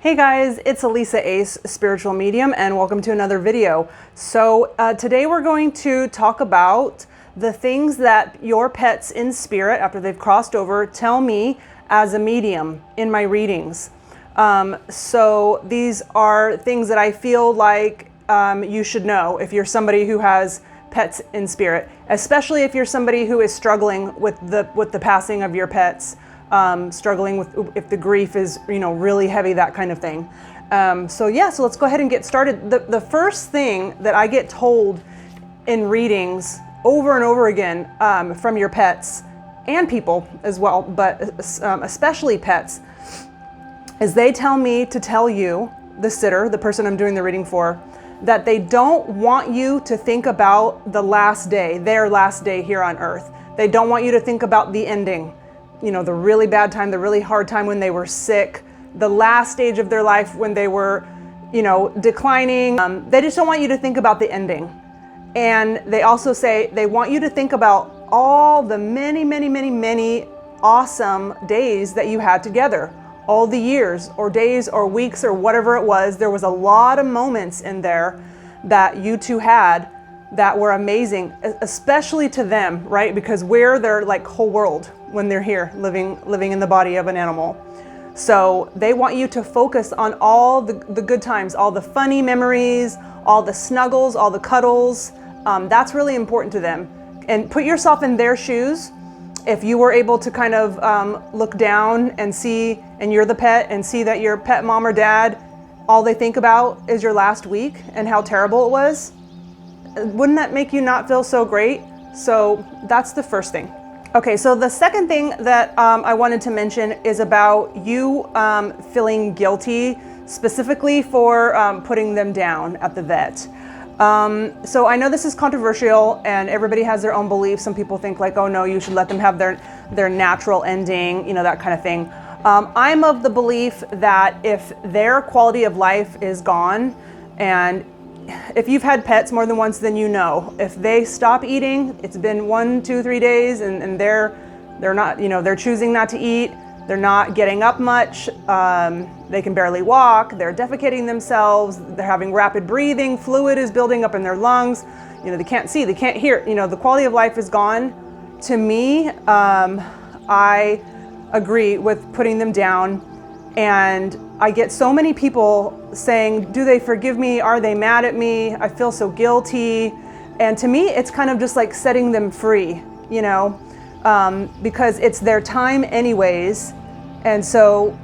Hey guys, it's Elisa Ace, spiritual medium, and welcome to another video. So today we're going to talk about the things that your pets in spirit, after they've crossed over, tell me as a medium in my readings. So these are things that I feel like you should know if you're somebody who has pets in spirit, especially if you're somebody who is struggling with the passing of your pets. Struggling with if the grief is, really heavy, that kind of thing. So let's go ahead and get started. The first thing that I get told in readings over and over again from your pets and people as well, but especially pets, is they tell me to tell you, the sitter, the person I'm doing the reading for, that they don't want you to think about the last day, their last day here on earth. They don't want you to think about the ending. The really bad time, the really hard time when they were sick, the last stage of their life when they were, declining. They just don't want you to think about the ending. And they also say they want you to think about all the many, many, many, many awesome days that you had together. All the years or days or weeks or whatever it was. There was a lot of moments in there that you two had that were amazing, especially to them, right? Because we're their whole world when they're here living in the body of an animal. So they want you to focus on all the good times, all the funny memories, all the snuggles, all the cuddles. That's really important to them. And put yourself in their shoes. If you were able to kind of look down and see, and you're the pet, and see that your pet mom or dad, all they think about is your last week and how terrible it was, wouldn't that make you not feel so great? So that's the first thing. Okay, so the second thing that I wanted to mention is about you feeling guilty, specifically for putting them down at the vet. So I know this is controversial and everybody has their own beliefs. Some people think oh no, you should let them have their natural ending, that kind of thing. I'm of the belief that if their quality of life is gone, and if you've had pets more than once, then if they stop eating, it's been 1, 2, 3 days, and they're not, they're choosing not to eat, they're not getting up much, they can barely walk, they're defecating themselves, they're having rapid breathing, fluid is building up in their lungs, they can't see, they can't hear, the quality of life is gone. To me, I agree with putting them down. And I get so many people saying, do they forgive me? Are they mad at me? I feel so guilty. And to me, it's kind of just like setting them free, because it's their time anyways. And so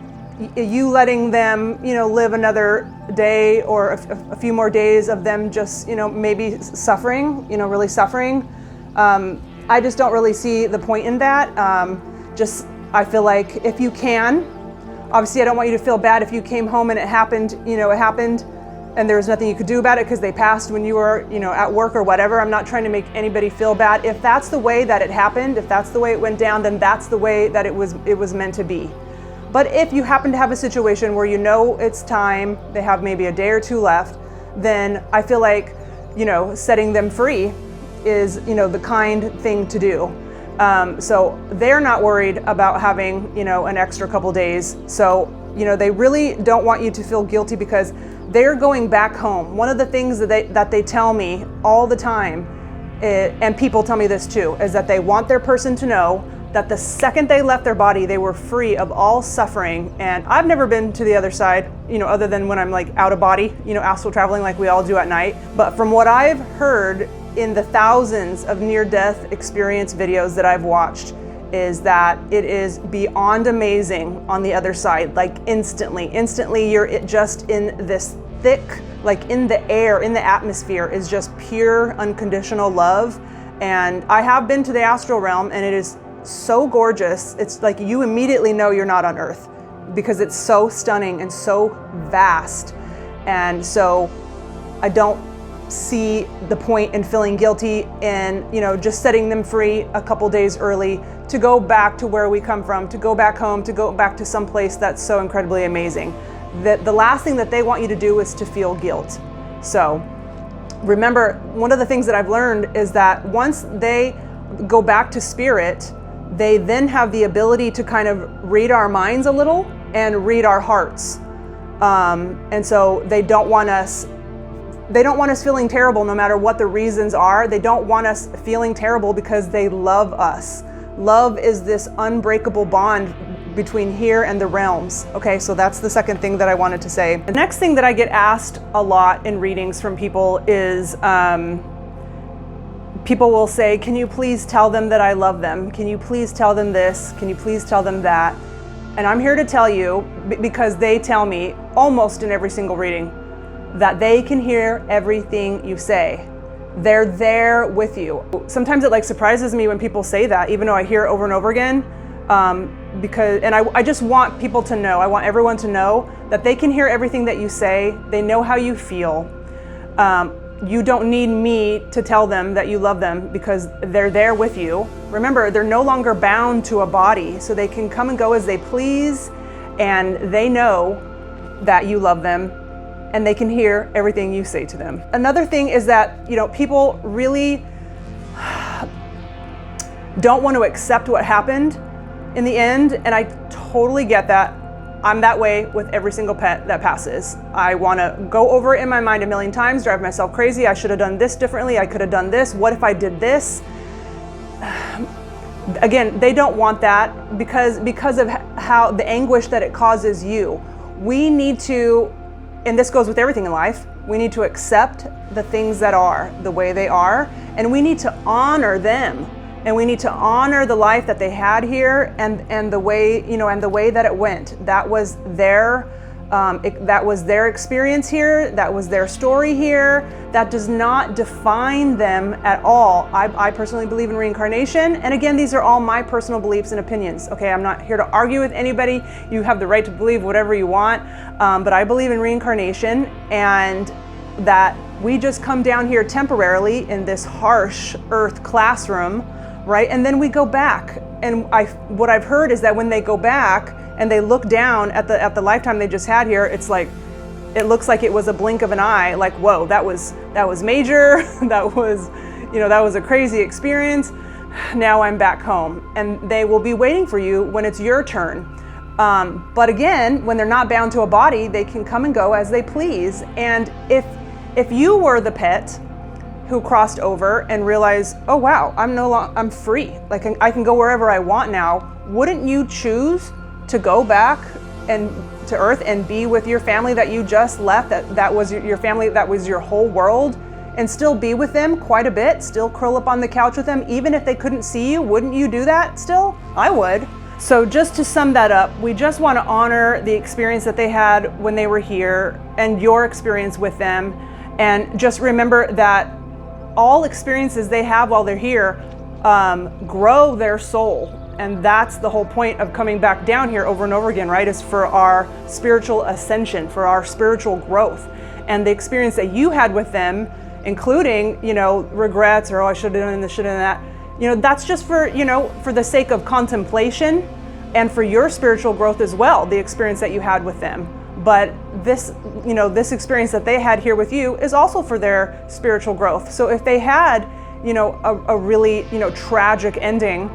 you letting them, live another day or a few more days of them just, maybe suffering, really suffering. I just don't really see the point in that. I feel like if you can, obviously, I don't want you to feel bad if you came home and it happened, and there was nothing you could do about it because they passed when you were, at work or whatever. I'm not trying to make anybody feel bad. If that's the way that it happened, if that's the way it went down, then that's the way that it was meant to be. But if you happen to have a situation where it's time, they have maybe a day or two left, then I feel like, setting them free is, the kind thing to do. So they're not worried about having, an extra couple days. So, they really don't want you to feel guilty because they're going back home. One of the things that they tell me all the time, and people tell me this too, is that they want their person to know that the second they left their body, they were free of all suffering. And I've never been to the other side, other than when I'm out of body, astral traveling like we all do at night. But from what I've heard, in the thousands of near-death experience videos that I've watched, is that it is beyond amazing on the other side, instantly you're just in this thick, in the air, in the atmosphere is just pure unconditional love. And I have been to the astral realm and it is so gorgeous. It's like you immediately know you're not on earth because it's so stunning and so vast. And so I don't see the point in feeling guilty and just setting them free a couple days early to go back to where we come from, to go back home, to go back to some place that's so incredibly amazing. That the last thing that they want you to do is to feel guilt. So remember, one of the things that I've learned is that once they go back to spirit, they then have the ability to kind of read our minds a little and read our hearts. And so they don't want us feeling terrible no matter what the reasons are. They don't want us feeling terrible because they love us. Love is this unbreakable bond between here and the realms. Okay, so that's the second thing that I wanted to say. The next thing that I get asked a lot in readings from people is, people will say, can you please tell them that I love them? Can you please tell them this? Can you please tell them that? And I'm here to tell you, because they tell me almost in every single reading, that they can hear everything you say. They're there with you. Sometimes it surprises me when people say that, even though I hear it over and over again, because I just want people to know, I want everyone to know that they can hear everything that you say. They know how you feel. You don't need me to tell them that you love them because they're there with you. Remember, they're no longer bound to a body, so they can come and go as they please, and they know that you love them, and they can hear everything you say to them. Another thing is that, people really don't want to accept what happened in the end, and I totally get that. I'm that way with every single pet that passes. I want to go over it in my mind a million times, drive myself crazy. I should have done this differently. I could have done this. What if I did this? Again, they don't want that because of how the anguish that it causes you. We need to, and this goes with everything in life, we need to accept the things that are the way they are, and we need to honor them. And we need to honor the life that they had here and the way, and the way that it went. That was their experience here. That was their story here. That does not define them at all. I personally believe in reincarnation. And again, these are all my personal beliefs and opinions. Okay, I'm not here to argue with anybody. You have the right to believe whatever you want. But I believe in reincarnation, and that we just come down here temporarily in this harsh earth classroom, right? And then we go back. And what I've heard is that when they go back and they look down at the lifetime they just had here, it's like, it looks like it was a blink of an eye. Like, whoa, that was major. that was a crazy experience. Now I'm back home. And they will be waiting for you when it's your turn. But again, when they're not bound to a body, they can come and go as they please. And if you were the pet who crossed over and realized, oh wow, I'm free. I can go wherever I want now. Wouldn't you choose to go back and to Earth and be with your family that you just left? That was your family, that was your whole world, and still be with them quite a bit, still curl up on the couch with them, even if they couldn't see you? Wouldn't you do that still? I would. So just to sum that up, we just want to honor the experience that they had when they were here and your experience with them. And just remember that all experiences they have while they're here grow their soul. And that's the whole point of coming back down here over and over again, right? Is for our spiritual ascension, for our spiritual growth. And the experience that you had with them, including, regrets or, oh, I should have done this, should have done that. That's just for, for the sake of contemplation and for your spiritual growth as well, the experience that you had with them. But this, this experience that they had here with you is also for their spiritual growth. So if they had, a really, tragic ending,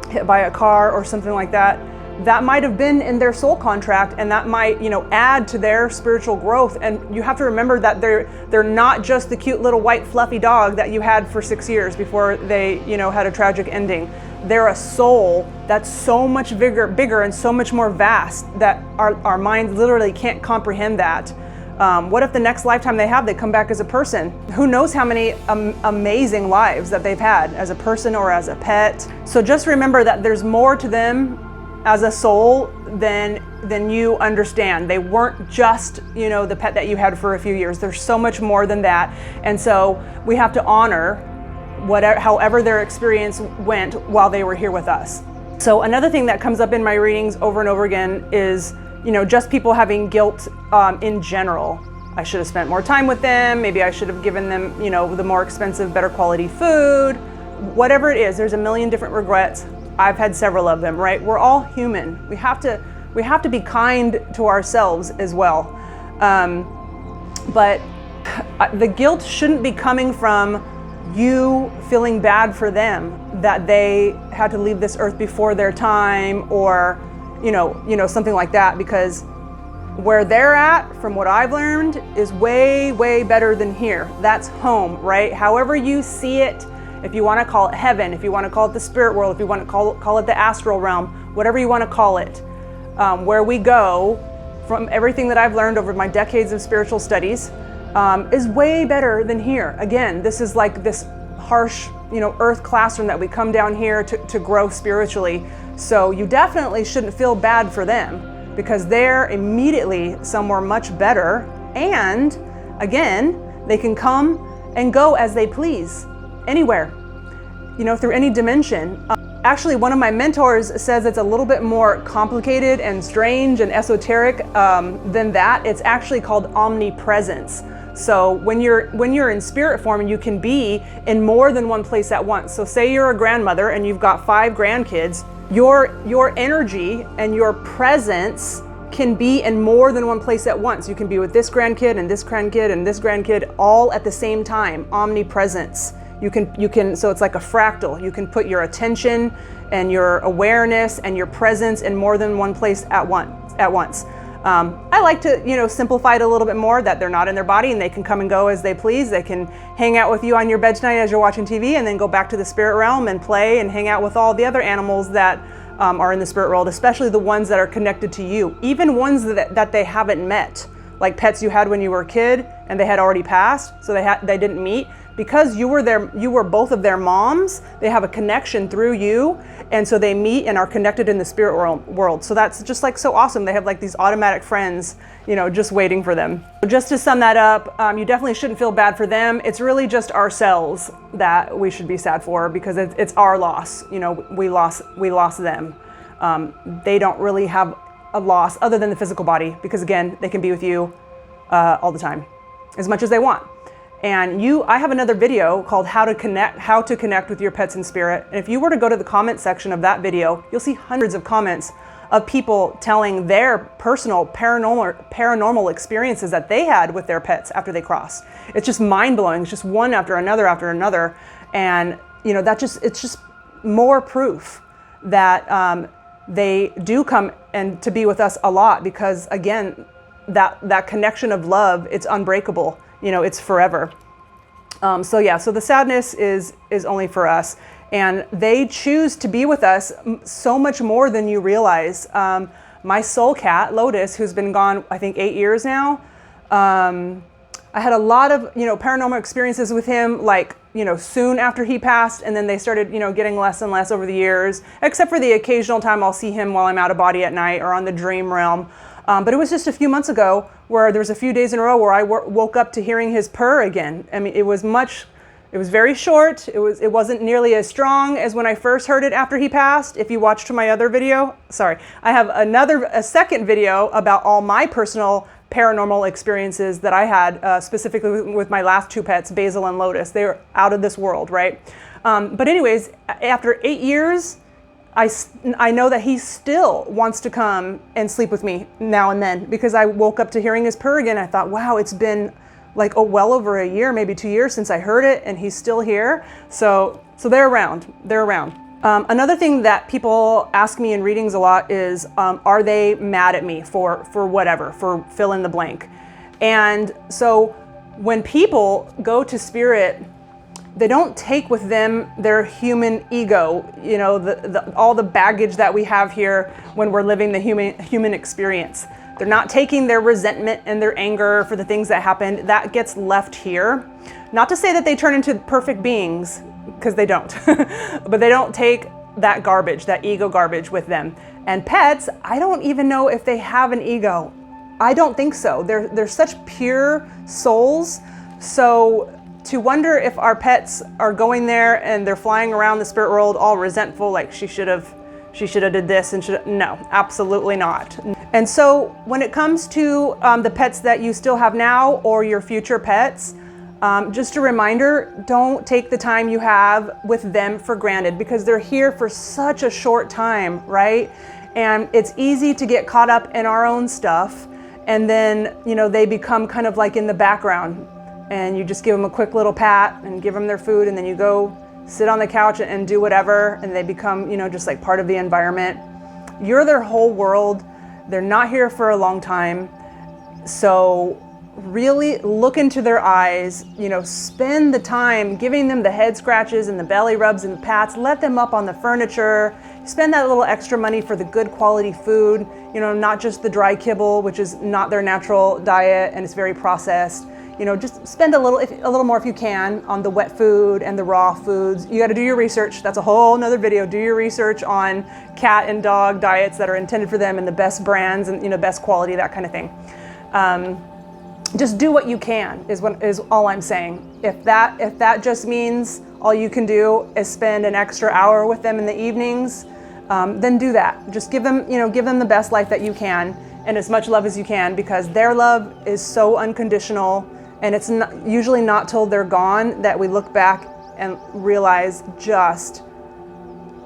hit by a car or something like that, that might have been in their soul contract, and that might, add to their spiritual growth. And you have to remember that they're not just the cute little white fluffy dog that you had for 6 years before they, had a tragic ending. They're a soul that's so much bigger and so much more vast that our mind literally can't comprehend that. What if the next lifetime they come back as a person? Who knows how many amazing lives that they've had as a person or as a pet. So just remember that there's more to them as a soul than you understand. They weren't just, the pet that you had for a few years. There's so much more than that. And so we have to honor however their experience went while they were here with us. So another thing that comes up in my readings over and over again is, just people having guilt in general. I should have spent more time with them. Maybe I should have given them, the more expensive, better quality food. Whatever it is, there's a million different regrets. I've had several of them, right? We're all human. We have to be kind to ourselves as well. But the guilt shouldn't be coming from you feeling bad for them that they had to leave this earth before their time, or something like that, because where they're at, from what I've learned, is way, way better than here. That's home, right? However you see it, if you want to call it heaven, if you want to call it the spirit world, if you want to call it the astral realm, whatever you want to call it, where we go, from everything that I've learned over my decades of spiritual studies, is way better than here. Again, this is like this harsh, earth classroom that we come down here to grow spiritually. So you definitely shouldn't feel bad for them, because they're immediately somewhere much better. And again, they can come and go as they please, anywhere, through any dimension. Actually, one of my mentors says it's a little bit more complicated and strange and esoteric than that. It's actually called omnipresence. So when you're in spirit form, you can be in more than one place at once. So say you're a grandmother and you've got 5 grandkids, your energy and your presence can be in more than one place at once. You can be with this grandkid and this grandkid and this grandkid all at the same time. Omnipresence. You can, so it's like a fractal. You can put your attention and your awareness and your presence in more than one place at once. I like to, simplify it a little bit more, that they're not in their body and they can come and go as they please. They can hang out with you on your bed tonight as you're watching TV, and then go back to the spirit realm and play and hang out with all the other animals that are in the spirit world, especially the ones that are connected to you, even ones that they haven't met, like pets you had when you were a kid and they had already passed, so they didn't meet. Because you were both of their moms, they have a connection through you, and so they meet and are connected in the spirit world. So that's just like so awesome. They have like these automatic friends, just waiting for them. Just to sum that up, you definitely shouldn't feel bad for them. It's really just ourselves that we should be sad for, because it's our loss. We lost them. They don't really have a loss other than the physical body, because again, they can be with you all the time, as much as they want. And I have another video called how to connect with your pets in spirit. And if you were to go to the comment section of that video, you'll see hundreds of comments of people telling their personal paranormal experiences that they had with their pets after they crossed. It's just mind blowing. It's just one after another. And it's just more proof that they do come and to be with us a lot, because again, that connection of love, it's unbreakable. It's forever. So the sadness is only for us, and they choose to be with us so much more than you realize. My soul cat, Lotus, who's been gone, I think 8 years now. I had a lot of, paranormal experiences with him, like, soon after he passed, and then they started, getting less and less over the years, except for the occasional time I'll see him while I'm out of body at night or on the dream realm. But it was just a few months ago where there was a few days in a row where I woke up to hearing his purr again. I mean, it was very short. It wasn't nearly as strong as when I first heard it after he passed. If you watched my other video, sorry, I have a second video about all my personal paranormal experiences that I had, specifically with my last 2 pets, Basil and Lotus. They were out of this world, right? But anyways, after 8 years, I know that he still wants to come and sleep with me now and then, because I woke up to hearing his purr again. I thought, wow, it's been like well over a year, maybe 2 years since I heard it, and he's still here. So they're around. Another thing that people ask me in readings a lot is, are they mad at me for whatever, for fill in the blank? And so when people go to spirit, they don't take with them their human ego, all the baggage that we have here when we're living the human experience. They're not taking their resentment and their anger for the things that happened. That gets left here. Not to say that they turn into perfect beings, because they don't, but they don't take that garbage, that ego garbage with them. And pets, I don't even know if they have an ego. I don't think so. They're such pure souls. So to wonder if our pets are going there and they're flying around the spirit world all resentful, like she should have did this and no, absolutely not. And so when it comes to the pets that you still have now or your future pets, just a reminder, don't take the time you have with them for granted, because they're here for such a short time, right? And it's easy to get caught up in our own stuff, and then they become kind of like in the background, and you just give them a quick little pat and give them their food, and then you go sit on the couch and do whatever, and they become just like part of the environment. You're their whole world. They're not here for a long time. So really look into their eyes, spend the time giving them the head scratches and the belly rubs and the pats, let them up on the furniture, spend that little extra money for the good quality food, not just the dry kibble, which is not their natural diet and it's very processed. Just spend a little more if you can on the wet food and the raw foods. You got to do your research. That's a whole nother video. Do your research on cat and dog diets that are intended for them and the best brands and best quality, that kind of thing. Just do what you can is all I'm saying. If that just means all you can do is spend an extra hour with them in the evenings, then do that. Just give them the best life that you can and as much love as you can, because their love is so unconditional. And it's usually not till they're gone that we look back and realize just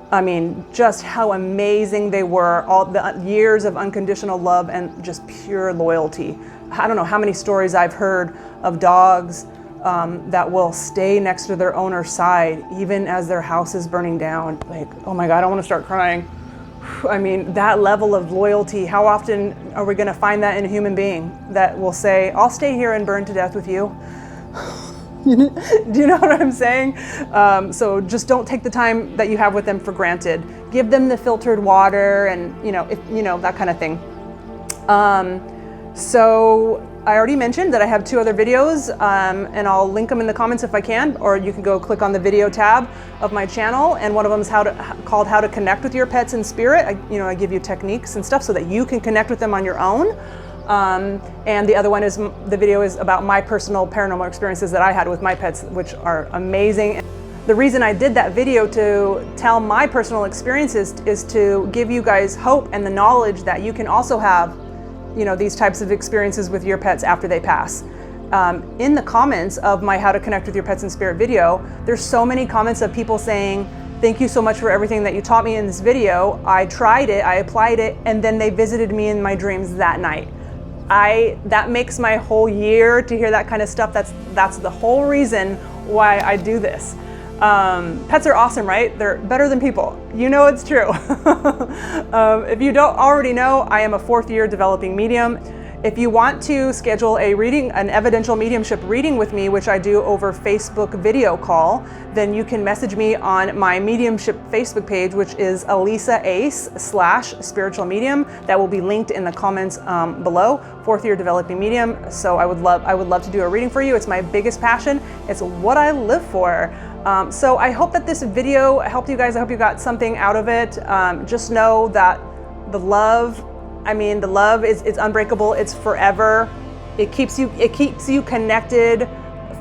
how amazing they were, all the years of unconditional love and just pure loyalty. I don't know how many stories I've heard of dogs that will stay next to their owner's side even as their house is burning down. Like, oh my God, I want to start crying. That level of loyalty, how often are we going to find that in a human being that will say, I'll stay here and burn to death with you? Do you know what I'm saying? So just don't take the time that you have with them for granted. Give them the filtered water and, that kind of thing. So I already mentioned that I have 2 other videos, and I'll link them in the comments if I can, or you can go click on the video tab of my channel, and one of them is called How to Connect with Your Pets in Spirit. I give you techniques and stuff so that you can connect with them on your own. And the other one is, the video is about my personal paranormal experiences that I had with my pets, which are amazing. The reason I did that video to tell my personal experiences is to give you guys hope and the knowledge that you can also have these types of experiences with your pets after they pass. In the comments of my How to Connect with Your Pets in Spirit video, there's so many comments of people saying, thank you so much for everything that you taught me in this video. I tried it, I applied it, and then they visited me in my dreams that night. That makes my whole year to hear that kind of stuff. That's the whole reason why I do this. Pets are awesome, right? They're better than people. It's true. If you don't already know, I am a 4th year developing medium. If you want to schedule a reading, an evidential mediumship reading with me, which I do over Facebook video call, then you can message me on my mediumship Facebook page, which is Elisa Ace /spiritual medium. That will be linked in the comments below. 4th year developing medium. So I would love to do a reading for you. It's my biggest passion. It's what I live for. So I hope that this video helped you guys. I hope you got something out of it. Just know that the love is unbreakable. It's forever. It keeps you connected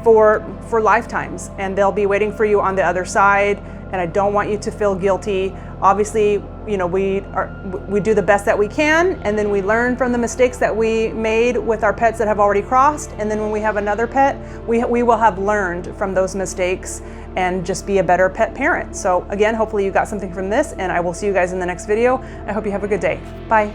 for lifetimes, and they'll be waiting for you on the other side. And I don't want you to feel guilty. Obviously, we do the best that we can, and then we learn from the mistakes that we made with our pets that have already crossed. And then when we have another pet, we will have learned from those mistakes and just be a better pet parent. So again, hopefully you got something from this, and I will see you guys in the next video. I hope you have a good day. Bye.